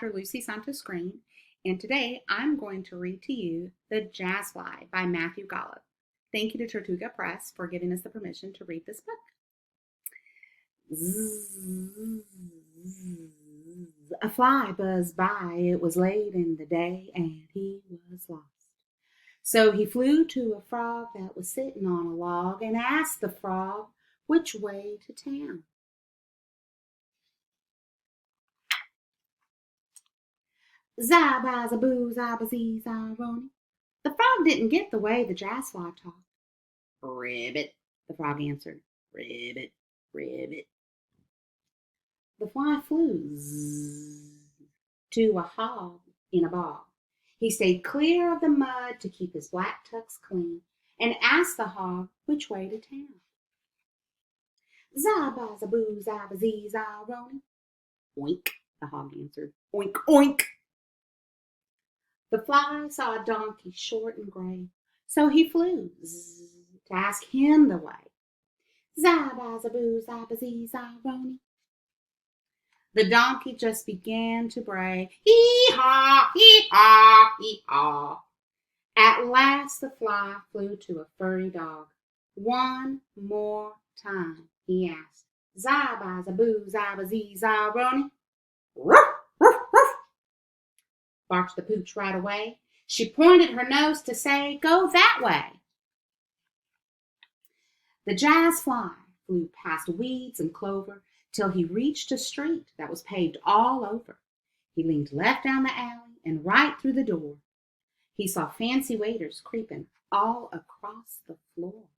Dr. Lucy Santos Green, and today I'm going to read to you The Jazzfly by Matthew Gollub. Thank you to Tortuga Press for giving us the permission to read this book. A fly buzzed by, it was late in the day, and he was lost. So he flew to a frog that was sitting on a log and asked the frog which way to town. Zaba-zaboo, zaba-zee, zaroni. The frog didn't get the way the jazzfly talked. Ribbit, the frog answered. Ribbit, ribbit. The fly flew to a hog in a bog. He stayed clear of the mud to keep his black tucks clean and asked the hog which way to town. Zaba-zaboo, zaba-zee, zaroni. Oink, the hog answered. Oink, oink. The fly saw a donkey short and gray, so he flew to ask him the way. Zaba-zaboo, zaba-zee, zaroni. The donkey just began to bray. Hee-haw, hee-haw, hee-haw. At last the fly flew to a furry dog. One more time, he asked. Zaba-zaboo, zaba-zee, zaroni. Ruff, ruff, ruff, barked the pooch right away. She pointed her nose to say, go that way. The jazzfly flew past weeds and clover till he reached a street that was paved all over. He leaned left down the alley and right through the door. He saw fancy waiters creeping all across the floor.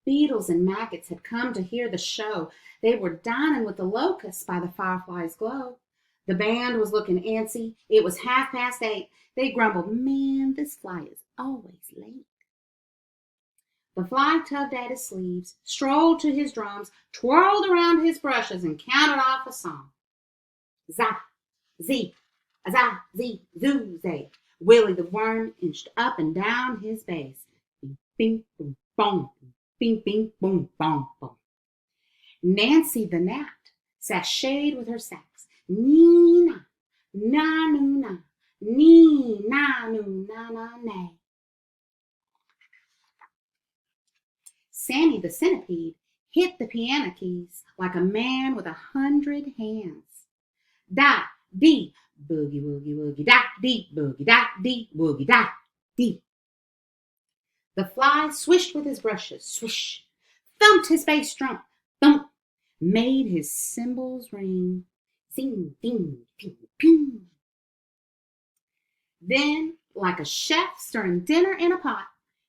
Beetles and maggots had come to hear the show. They were dining with the locusts by the firefly's glow. The band was looking antsy. It was 8:30. They grumbled, man, this fly is always late. The fly tugged at his sleeves, strolled to his drums, twirled around his brushes, and counted off a song. Zap, zee, za, zee, zoo, zay. Willie the worm inched up and down his base. Bing, bing, boom, boom. Bing, bing, boom, boom, boom. Nancy the gnat sashayed with her sax. Nee-na, na-noo-na, nee-na-noo-na-na-nay. Sammy the centipede hit the piano keys like a man with 100 hands. Da-dee, boogie-woogie-woogie, da-dee, boogie, da-dee, woogie, da-dee. The fly swished with his brushes, swish, thumped his bass drum, thump, made his cymbals ring, zing, ding, ping, ping. Then, like a chef stirring dinner in a pot,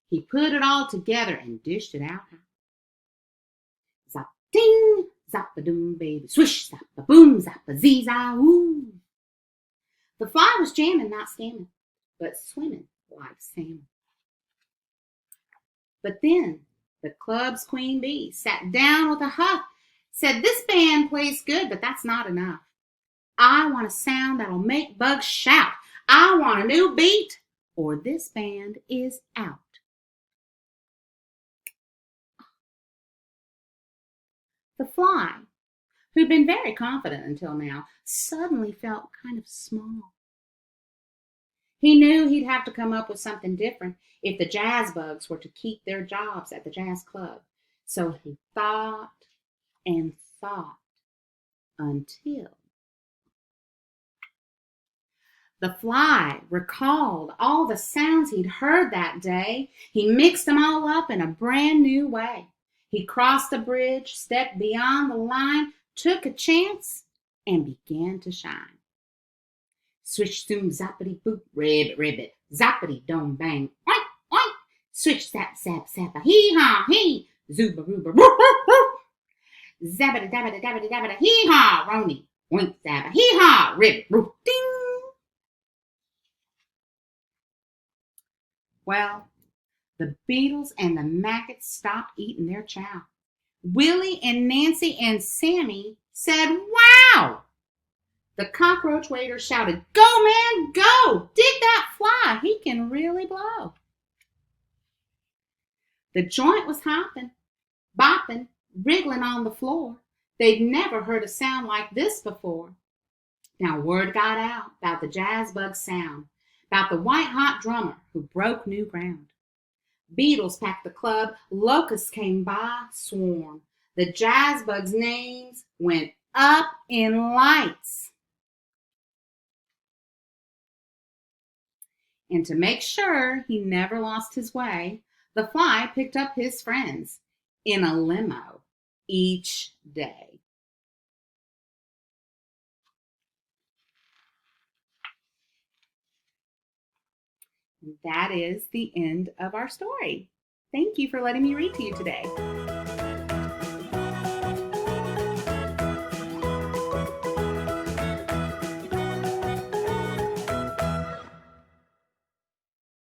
he put it all together and dished it out hot. Zap, ding, zap-a-doom, baby, swish, zap-a-boom, zap-a-zee-za-woo. The fly was jamming, not scamming, but swimming like salmon. But then the club's queen bee sat down with a huff, said, this band plays good, but that's not enough. I want a sound that'll make bugs shout. I want a new beat, or this band is out. The fly, who'd been very confident until now, suddenly felt kind of small. He knew he'd have to come up with something different if the jazz bugs were to keep their jobs at the jazz club. So he thought and thought until the fly recalled all the sounds he'd heard that day. He mixed them all up in a brand new way. He crossed the bridge, stepped beyond the line, took a chance, and began to shine. Swish, zoom, zappity, boop, ribbit, ribbit, zappity, dome, bang, oink, oink. Swish, zap, zap, zap, hee-haw, hee, zooba, rooba, roof, roof, roof. Zabbity, dabbity, dabbity, dabbity, hee-haw, rony, oink, zabba, hee-haw, ribbit, roof, ding. Well, the beetles and the maggots stopped eating their chow. Willie and Nancy and Sammy said, wow! The cockroach waiter shouted, go, man, go! Dig that fly. He can really blow. The joint was hopping, bopping, wriggling on the floor. They'd never heard a sound like this before. Now word got out about the jazz bug sound, about the white-hot drummer who broke new ground. Beetles packed the club, locusts came by, swarm. The jazz bugs' names went up in lights. And to make sure he never lost his way, the fly picked up his friends in a limo each day. That is the end of our story. Thank you for letting me read to you today.